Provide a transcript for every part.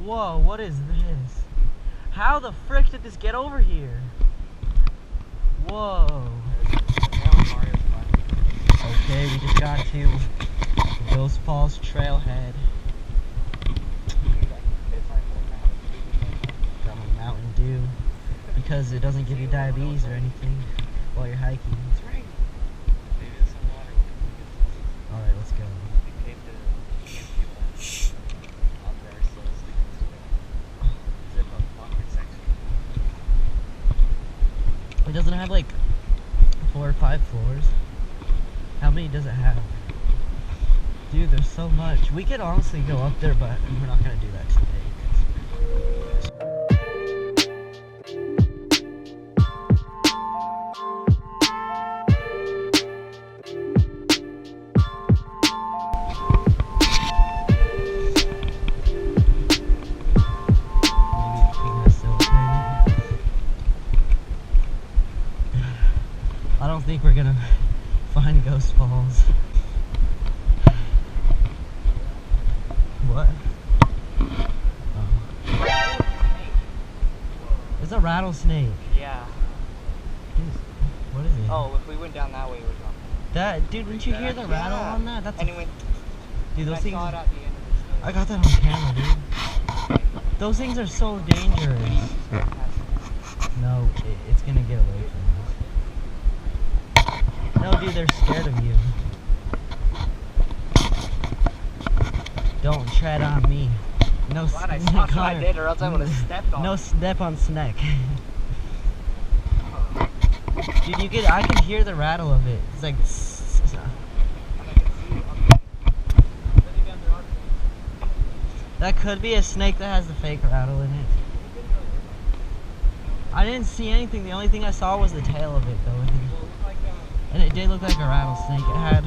Whoa, what is this? How the frick did this get over here? Whoa. Okay, we just got to Ghost Falls Trailhead. Got my Mountain Dew because it doesn't give you diabetes or anything while you're hiking. It's right. Maybe there's some water. Alright, let's go. It doesn't have like 4 or 5 floors. How many does it have? Dude, there's so much. We could honestly go up there, but we're not gonna do that today. I don't think we're gonna find Ghost Falls. What? Oh. It's a rattlesnake. Yeah. Dude, what is it? Oh, if we went down that way, we're gone. That dude, didn't you hear the rattle on that? That's and it went. Dude, those things. Saw it at the end of the I got that on camera, dude. Those things are so dangerous. No, it's gonna get away from us. No, dude, they're scared of you. Don't tread on me. No glad I stopped what I did, or else I would have stepped on. No step on snack. Dude, I can hear the rattle of it. It's like. That could be a snake that has the fake rattle in it. I didn't see anything. The only thing I saw was the tail of it, though. And it did look like a rattlesnake. It had.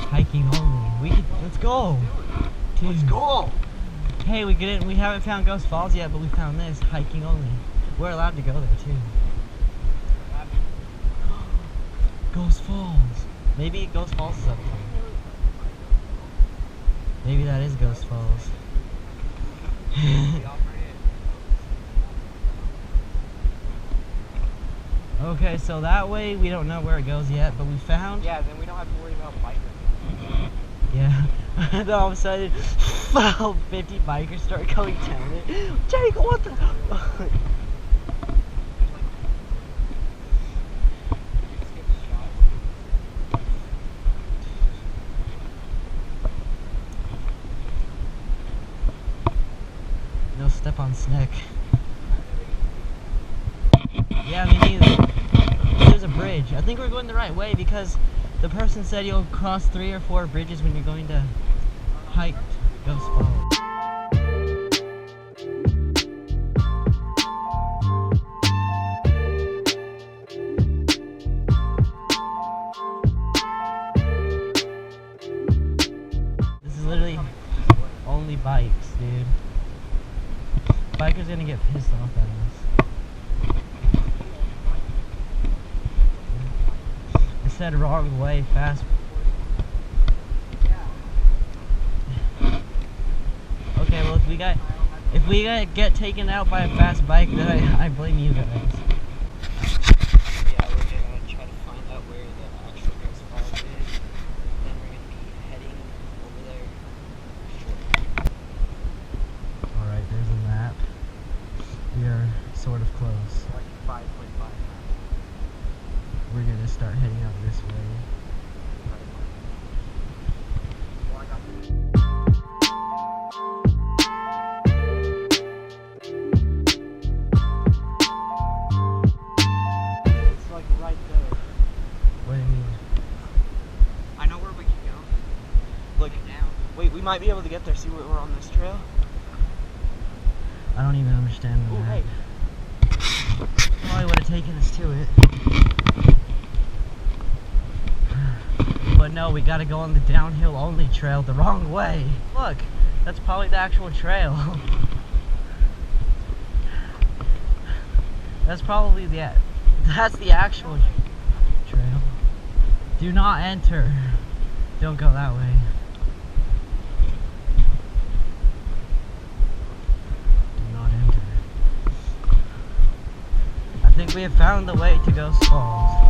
Hiking only. Let's go. Dude. Let's go. Hey, we haven't found Ghost Falls yet, but we found this. Hiking only. We're allowed to go there too. Ghost Falls. Maybe Ghost Falls is up there. Maybe that is Ghost Falls. Okay, so that way we don't know where it goes yet, but we found. Yeah, then we don't have to worry about bikers. Yeah. Then all of a sudden, 50 bikers start going down it. Jake, what the? No step on snack. Yeah, me neither. There's a bridge. I think we're going the right way because the person said you'll cross 3 or 4 bridges when you're going to hike Ghost Falls. This is literally only bikes, dude. Bikers gonna get pissed off at us. It said wrong way, fast. Okay, well if we get taken out by a fast bike, then I blame you guys. Yeah, we're gonna try to find out where the actual Ghost Falls is. Then we're gonna be heading over there. Alright, there's a map. We are sort of close. Like 5.5 miles. We're gonna start heading out this way. It's like right there. What do you mean? I know where we can go. Look down. Wait, we might be able to get there. See where we're on this trail. I don't even understand the Ooh, map. hey. Probably would have taken us to it. But no, we gotta go on the downhill only trail the wrong way. Look, that's probably the actual trail. That's probably that's the actual trail. Do not enter. Don't go that way. Do not enter. I think we have found the way to Ghost Falls.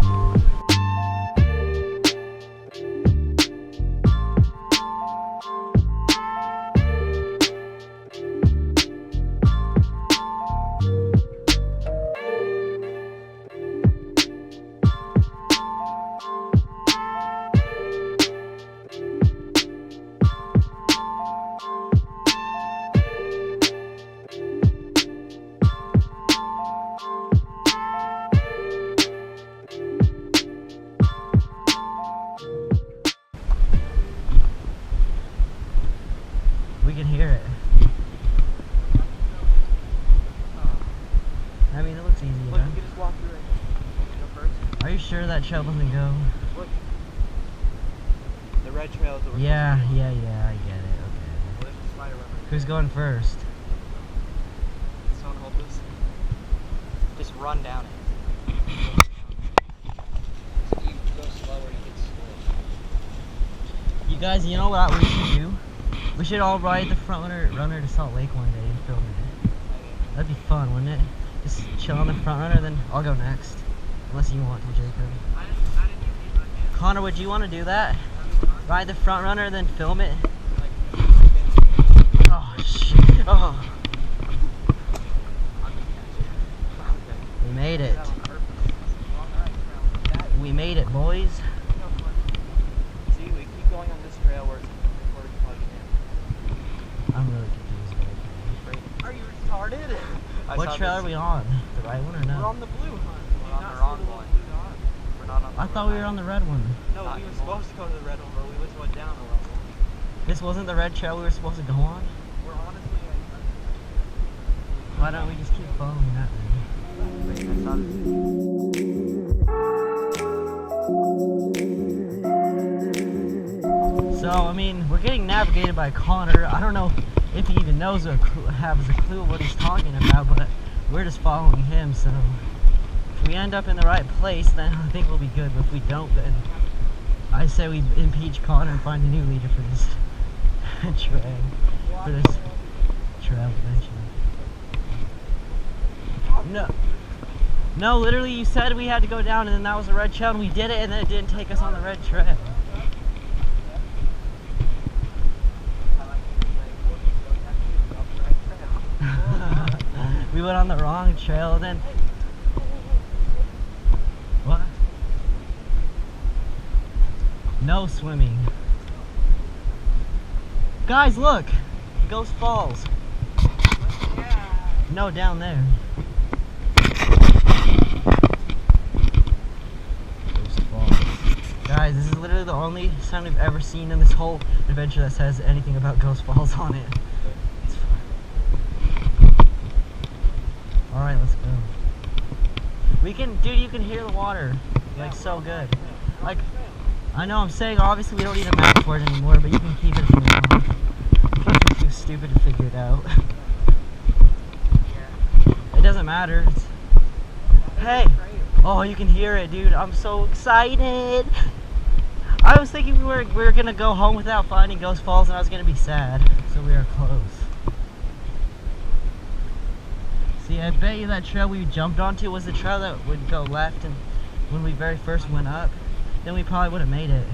We can hear it. I mean, it looks easy, you Look, know? you can just walk through it. You go first. Are you sure that trail doesn't go? Look. The red trail is the Yeah, I get it. Okay. Well, there's a slider rubber. Who's going first? Someone hold this. Just run down it. You go slower, you get slow. You guys, you know what we should do? We should all ride the front runner to Salt Lake one day and film it. That'd be fun, wouldn't it? Just chill on the front runner, then I'll go next. Unless you want to, Jacob. Connor, would you want to do that? Ride the front runner, then film it? Oh, shit. Oh. We made it. We made it, boys. See, we keep going on this trail where it's plugging in. I'm really confused. Are you retarded? What trail are we on? The right one or no? We're on the blue one. We're on the wrong one. We're not on the I thought we were on the red one. No, we were supposed to go to the red one, but we just went down a level. This wasn't the red trail we were supposed to go on? We're honestly Why don't we just keep following that then? So, I mean, we're getting navigated by Connor. I don't know if he even knows or has a clue what he's talking about, but we're just following him, so if we end up in the right place, then I think we'll be good, but if we don't, then I say we impeach Connor and find a new leader for this trail adventure. No, literally you said we had to go down and then that was the red trail and we did it and then it didn't take us on the red trail. We went on the wrong trail and then... What? No swimming. Guys, look! Ghost Falls. No, down there. Ghost Falls. Guys, this is literally the only sign we've ever seen in this whole adventure that says anything about Ghost Falls on it. Alright, let's go. Dude, you can hear the water. Like, so good. Like, I know I'm saying obviously we don't need a map for it anymore, but you can keep it if you want. It's too stupid to figure it out. It doesn't matter. Hey! Oh, you can hear it, dude. I'm so excited. I was thinking we were gonna go home without finding Ghost Falls and I was gonna be sad. So we are close. See, I bet you that trail we jumped onto was the trail that would go left, and when we very first went up, then we probably would have made it.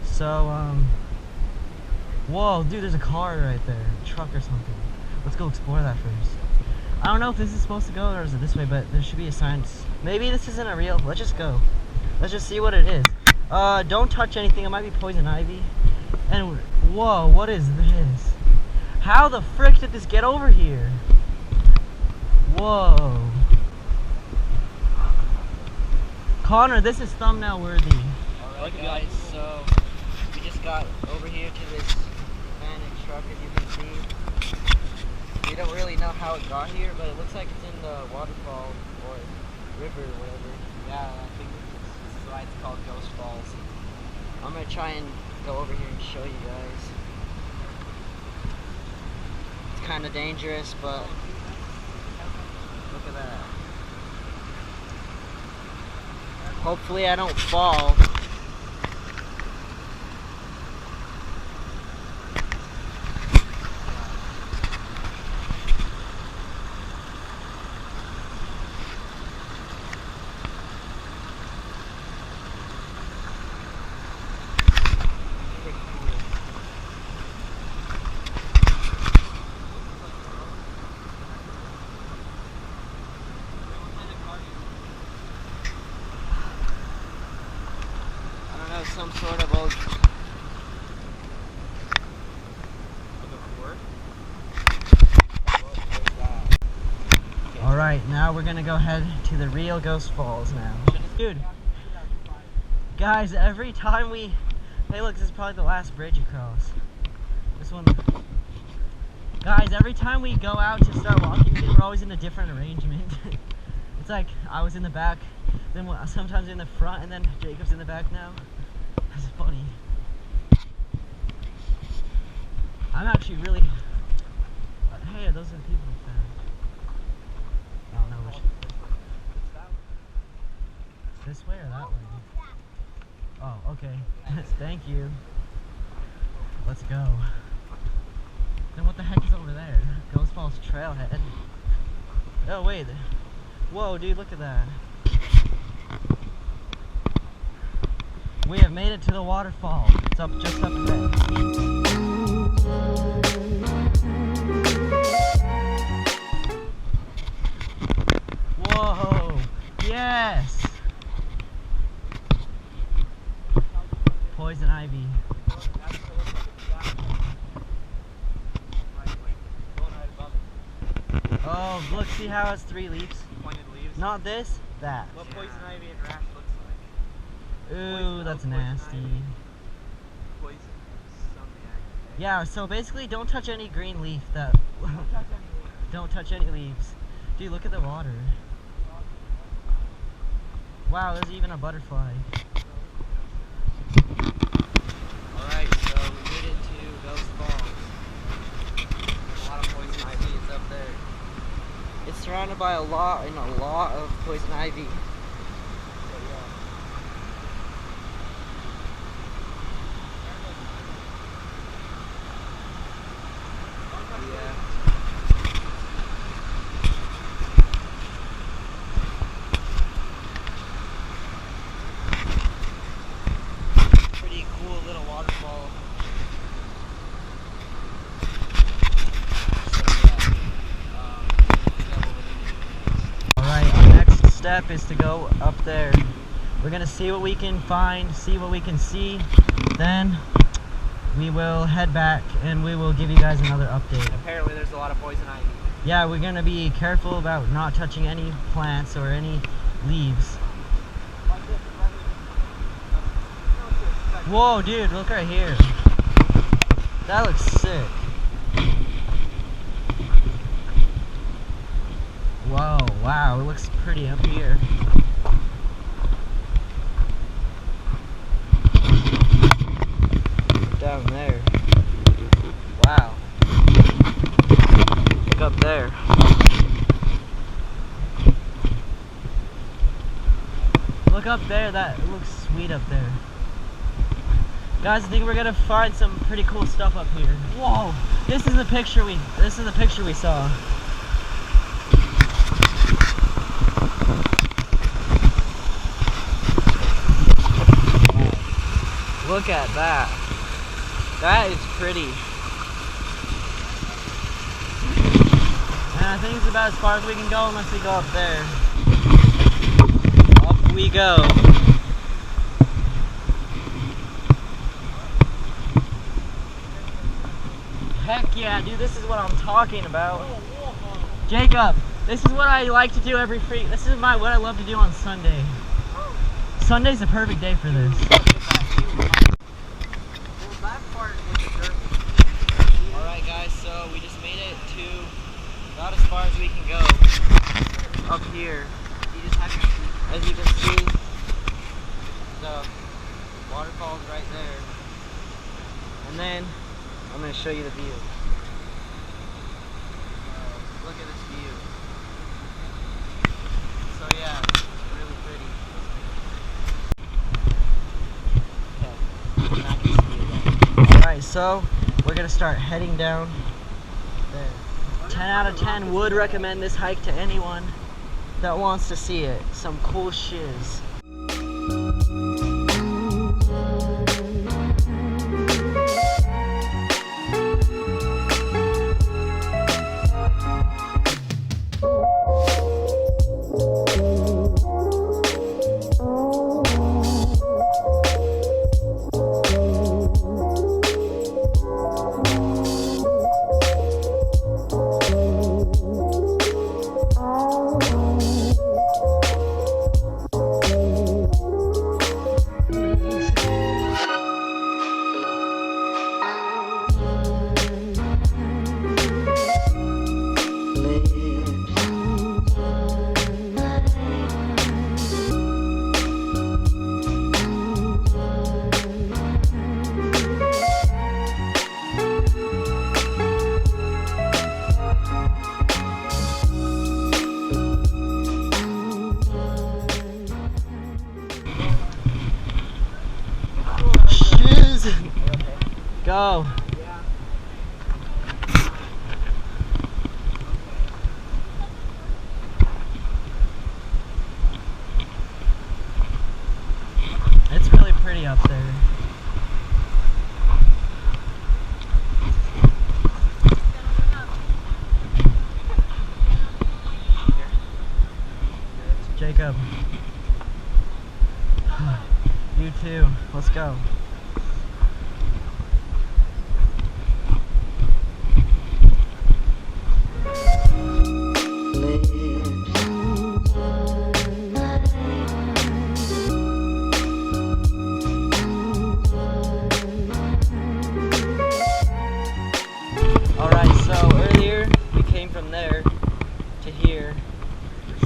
So, whoa, dude, there's a car right there, a truck or something. Let's go explore that first. I don't know if this is supposed to go or is it this way, but there should be a sign. Maybe this isn't a real. Let's just go. Let's just see what it is. Don't touch anything. It might be poison ivy. And whoa, what is this? How the frick did this get over here? Whoa. Connor, this is thumbnail worthy. Alright guys, so we just got over here to this abandoned truck, as you can see. We don't really know how it got here, but it looks like it's in the waterfall or river or whatever. Yeah, I think this is why it's called Ghost Falls. I'm gonna try and go over here and show you guys. kind of dangerous, but look at that. Hopefully I don't fall. Some sort of old Alright, now we're gonna go head to the real Ghost Falls now. Dude, guys, every time we... Hey look, this is probably the last bridge across. This one... Guys, every time we go out to start walking, dude, we're always in a different arrangement. It's like, I was in the back, then sometimes in the front, and then Jacob's in the back now. That's funny. I'm actually really... Hey, those are the people we found. I don't know which... This way or that way? Oh, okay. Thank you. Let's go. Then what the heck is over there? Ghost Falls Trailhead. Oh, wait. Whoa, dude, look at that. We have made it to the waterfall. It's up just up there. Whoa! Yes! Poison ivy. Oh, look, see how it has 3 leaves? pointed leaves. Not this, that. What poison ivy and rash looks like. Ooh, that's nasty. Poison something. Yeah, so basically don't touch any green leaf that... Don't touch any leaves. Dude, look at the water. Wow, there's even a butterfly. Alright, so we made it to Ghost Falls. A lot of poison ivy is up there. It's surrounded by a lot of poison ivy. Pretty cool little waterfall. Alright, our next step is to go up there. We're gonna see what we can find, see what we can see. Then we will head back and we will give you guys another update. Apparently there's a lot of poison ivy. Yeah, we're gonna be careful about not touching any plants or any leaves. Whoa, dude, look right here. That looks sick. Whoa, wow, it looks pretty up here. Down there. Wow. Look up there. Look up there, that looks sweet up there. Guys, I think we're gonna find some pretty cool stuff up here. Whoa! This is the picture we saw. Look at that. That is pretty. And I think it's about as far as we can go unless we go up there. Up we go. Heck yeah, dude, this is what I'm talking about. Jacob, this is what I like to do every free. This is what I love to do on Sunday. Sunday's the perfect day for this. Alright guys, so we just made it to about as far as we can go up here. As you can see, the waterfall's right there. And then I'm going to show you the view. view. So yeah, it's really pretty. Okay, I can see it now. Alright, so we're gonna start heading down there. 10 out of 10 would recommend this hike to anyone that wants to see it. Some cool shiz. Go. Yeah. It's really pretty up there. Jacob. You too. Let's go. Alright, so earlier we came from there to here.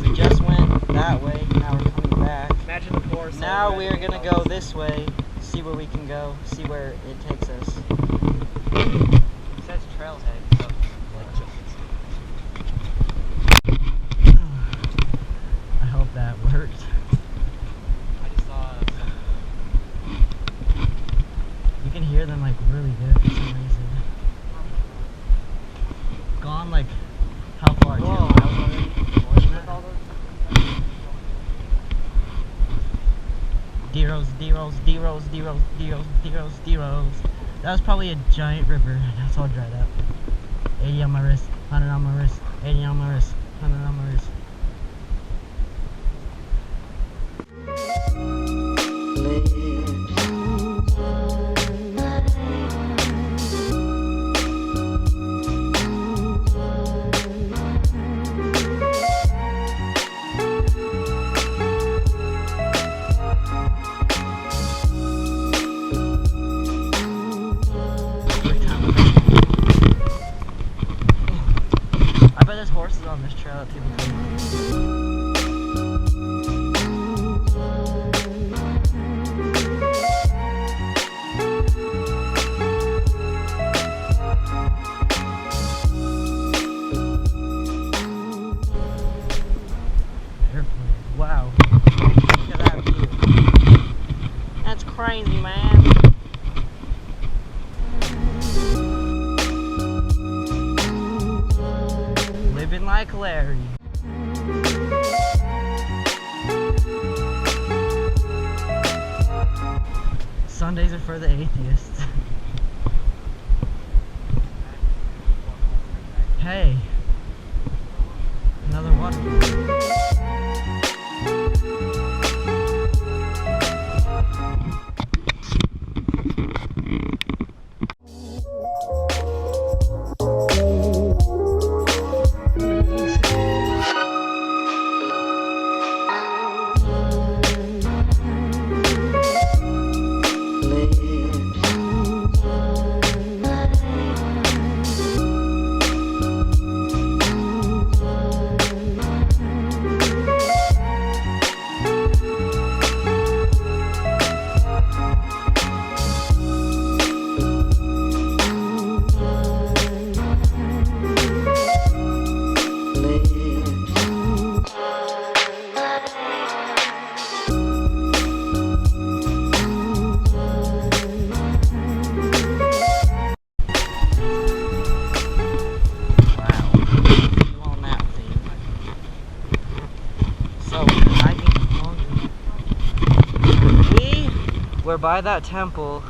We just went that way, now we're coming back. Imagine the forest. Now we're gonna go this way, see where we can go, see where it takes us. It says trailhead, so I hope that worked. I just saw You can hear them like really good for some reason. Gone like how far? Whoa, 2 miles already? More than that? D-Rose, D-Rose, D-Rose, D-Rose, D-Rose, D-Rose, D-Rose. That was probably a giant river. That's all dried up. 80 on my wrist, 100 on my wrist, 80 on my wrist, 100 on my wrist. I bet there's horses on this trail that people come on. Airplane. Wow. Look at that view. That's crazy, man. Living like Larry. Sundays are for the atheists. Hey, another waterfall. we're by that temple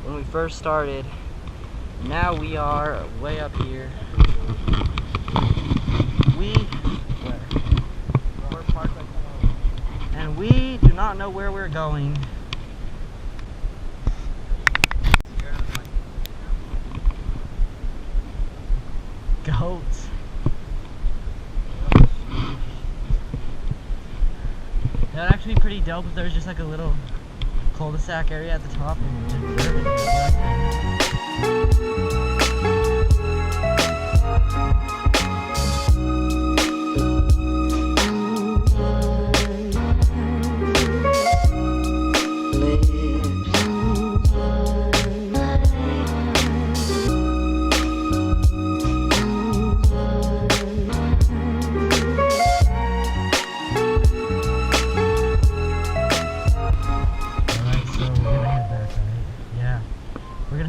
when we first started. Now we are way up here. We're parked like that. And we do not know where we're going. Goats. That would actually be pretty dope if there was just like a little cul-de-sac area at the top and just dirt and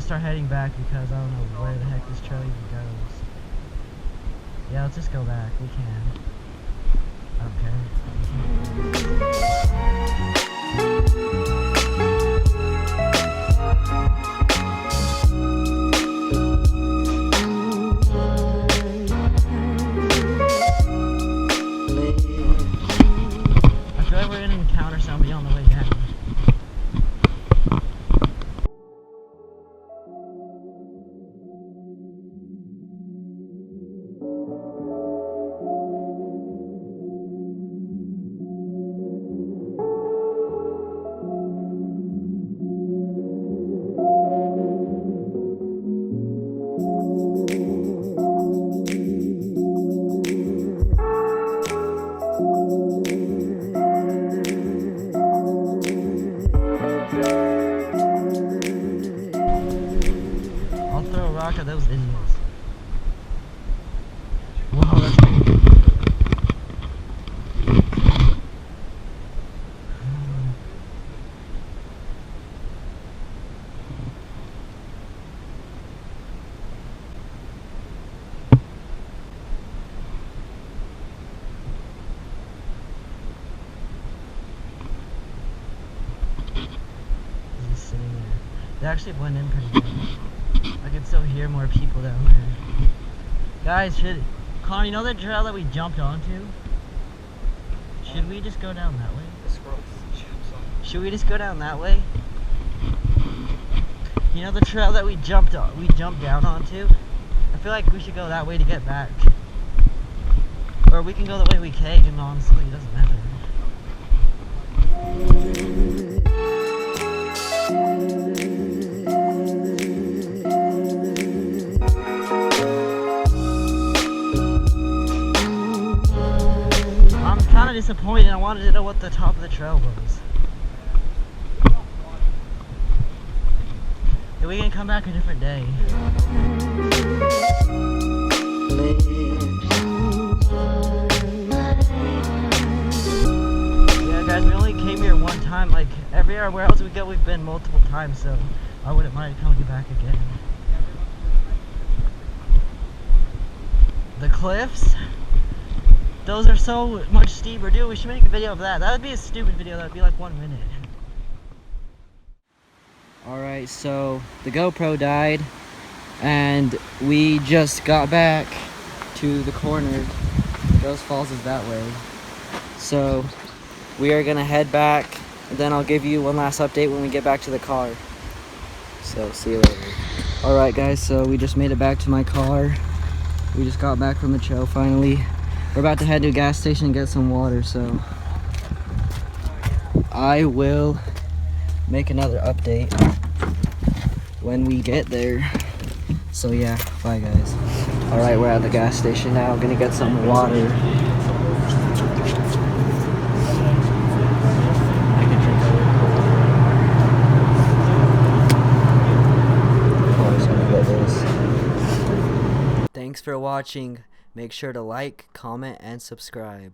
start heading back because I don't know where the heck this trail even goes. Yeah, let's just go back. We can. I don't care. I feel like we're gonna encounter somebody on the way down. At those idiots. Whoa, that's cool. Just sitting there. They actually blend in pretty good. I can still hear more people down there. Guys, Connor, you know that trail that we jumped onto? Should we just go down that way? Should we just go down that way? You know the trail that we jumped down onto? I feel like we should go that way to get back. Or we can go the way we came, honestly, it doesn't matter. Disappointed. I wanted to know what the top of the trail was. Yeah, we can come back a different day. Yeah, guys, we only came here one time. Like everywhere else we go, we've been multiple times, so I wouldn't mind coming back again. The cliffs. Those are so much steeper, dude. We should make a video of that. That would be a stupid video. That would be like 1 minute. Alright, so the GoPro died and we just got back to the corner. Rose Falls is that way. So we are gonna head back and then I'll give you one last update when we get back to the car. So see you later. Alright guys, so we just made it back to my car. We just got back from the trail finally. We're about to head to a gas station and get some water, so I will make another update when we get there. So yeah, bye guys. Alright, we're at the gas station now, gonna get some water. Thanks for watching. Make sure to like, comment, and subscribe.